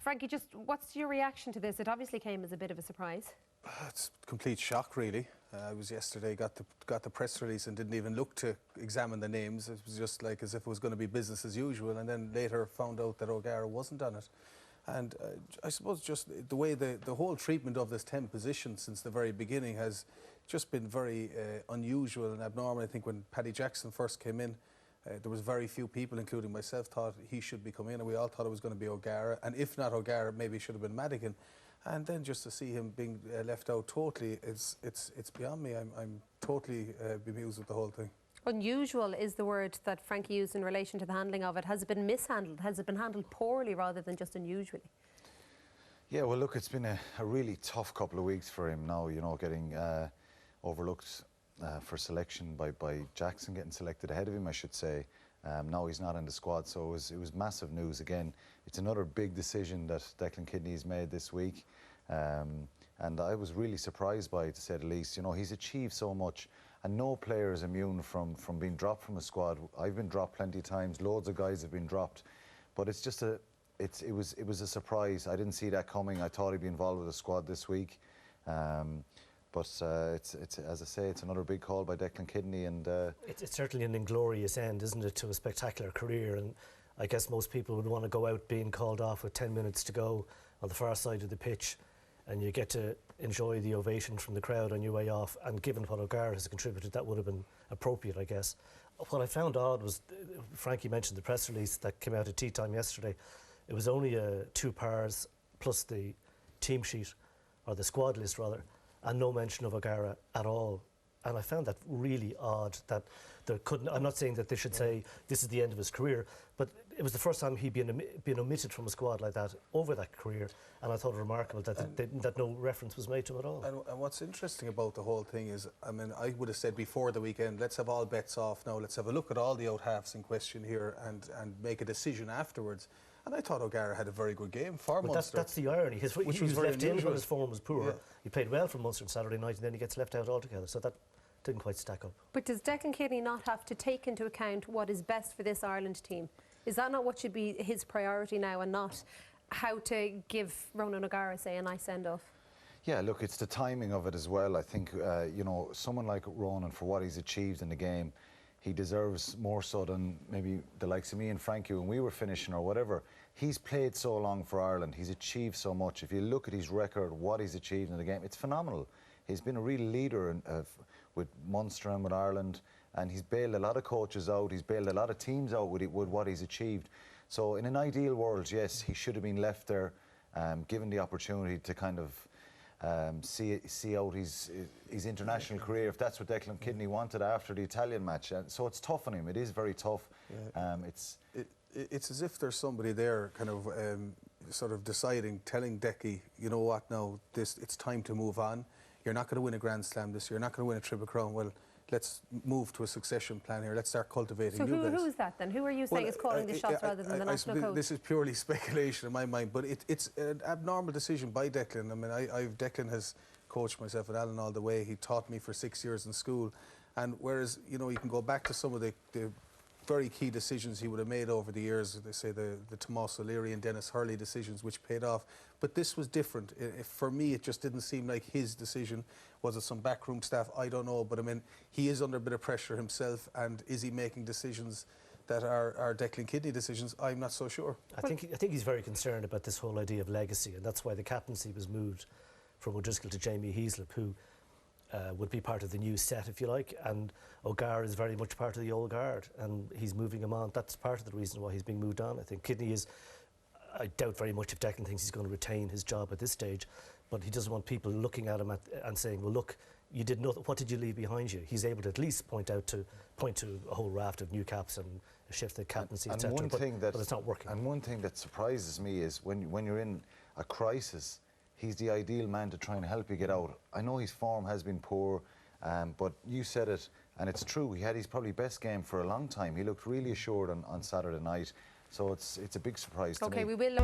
Frankie, just what's your reaction to this? It obviously came as a bit of a surprise. It's a complete shock, really. I was yesterday, got the press release and didn't even look to examine the names. It was just like as if it was going to be business as usual, and then later found out that O'Gara wasn't on it. And I suppose just the way the whole treatment of this 10 position since the very beginning has just been very unusual and abnormal. I think when Paddy Jackson first came in, there was very few people, including myself, thought he should be coming in, and we all thought it was going to be O'Gara, and if not O'Gara, maybe it should have been Madigan. And then just to see him being left out totally, it's beyond me. I'm totally bemused with the whole thing. Unusual is the word that Frankie used in relation to the handling of it. Has it been mishandled? Has it been handled poorly rather than just unusually? Yeah, well, look, it's been a really tough couple of weeks for him now, you know, getting overlooked for selection by Jackson, getting selected ahead of him, I should say. Now he's not in the squad, so it was massive news again. It's another big decision that Declan Kidney has made this week, and I was really surprised by it, to say the least. You know, he's achieved so much, and no player is immune from being dropped from a squad. I've been dropped plenty of times. Loads of guys have been dropped, but it's just it was a surprise. I didn't see that coming. I thought he'd be involved with the squad this week. But it's as I say, it's another big call by Declan Kidney, and it's certainly an inglorious end, isn't it, to a spectacular career? And I guess most people would want to go out being called off with 10 minutes to go on the far side of the pitch, and you get to enjoy the ovation from the crowd on your way off. And given what O'Gara has contributed, that would have been appropriate, I guess. What I found odd was, Frankie mentioned the press release that came out at tea time yesterday. It was only 2 pairs plus the team sheet, or the squad list rather, and no mention of O'Gara at all. And I found that really odd, that there couldn't... I'm not saying that they should say this is the end of his career, but it was the first time he'd been omitted from a squad like that over that career, and I thought it remarkable that no reference was made to him at all. And what's interesting about the whole thing is, I mean, I would have said before the weekend, let's have all bets off now, let's have a look at all the out-halves in question here and make a decision afterwards. And I thought O'Gara had a very good game for Munster. That's the irony. He was left in when his form was poor. Yeah. He played well for Munster on Saturday night, and then he gets left out altogether. So that didn't quite stack up. But does Declan Kidney not have to take into account what is best for this Ireland team? Is that not what should be his priority now, and not how to give Ronan O'Gara, say, a nice send-off? Yeah, look, it's the timing of it as well. I think, you know, someone like Ronan, for what he's achieved in the game, he deserves more so than maybe the likes of me and Frankie when we were finishing or whatever. He's played so long for Ireland. He's achieved so much. If you look at his record, what he's achieved in the game, it's phenomenal. He's been a real leader with Munster and with Ireland, and he's bailed a lot of coaches out. He's bailed a lot of teams out with what he's achieved. So in an ideal world, yes, he should have been left there, given the opportunity to kind of see out his international career, if that's what Declan Kidney wanted after the Italian match. And so it's tough on him. It is very tough. Yeah. It's as if there's somebody there kind of sort of deciding, telling Decky, you know what, now it's time to move on. You're not going to win a Grand Slam this year. You're not going to win a Triple Crown. Well, let's move to a succession plan here. Let's start cultivating new guys. So who is that then? Who are you saying is calling the shots rather than the national coach? This is purely speculation in my mind, but it's an abnormal decision by Declan. I mean, Declan has coached myself and Alan all the way. He taught me for 6 years in school. And whereas, you know, you can go back to some of the very key decisions he would have made over the years, they say the Tomás O'Leary and Dennis Hurley decisions, which paid off. But this was different. For me, it just didn't seem like his decision. Was it some backroom staff? I don't know. But I mean, he is under a bit of pressure himself, and is he making decisions that are Declan Kidney decisions? I'm not so sure. I think he's very concerned about this whole idea of legacy, and that's why the captaincy was moved from O'Driscoll to Jamie Heaslip, who would be part of the new set, if you like, and O'Gara is very much part of the old guard, and he's moving him on. That's part of the reason why he's being moved on. I think Kidney is... I doubt very much if Declan thinks he's going to retain his job at this stage, but he doesn't want people looking at him and saying, well, look, you did nothing, what did you leave behind you? He's able to at least point to a whole raft of new caps and a shift in captaincy, etc. But it's not working. And one thing that surprises me is when you're in a crisis, he's the ideal man to try and help you get out. I know his form has been poor, but you said it, and it's true. He had his probably best game for a long time. He looked really assured on Saturday night. So it's a big surprise to me. Okay, we will...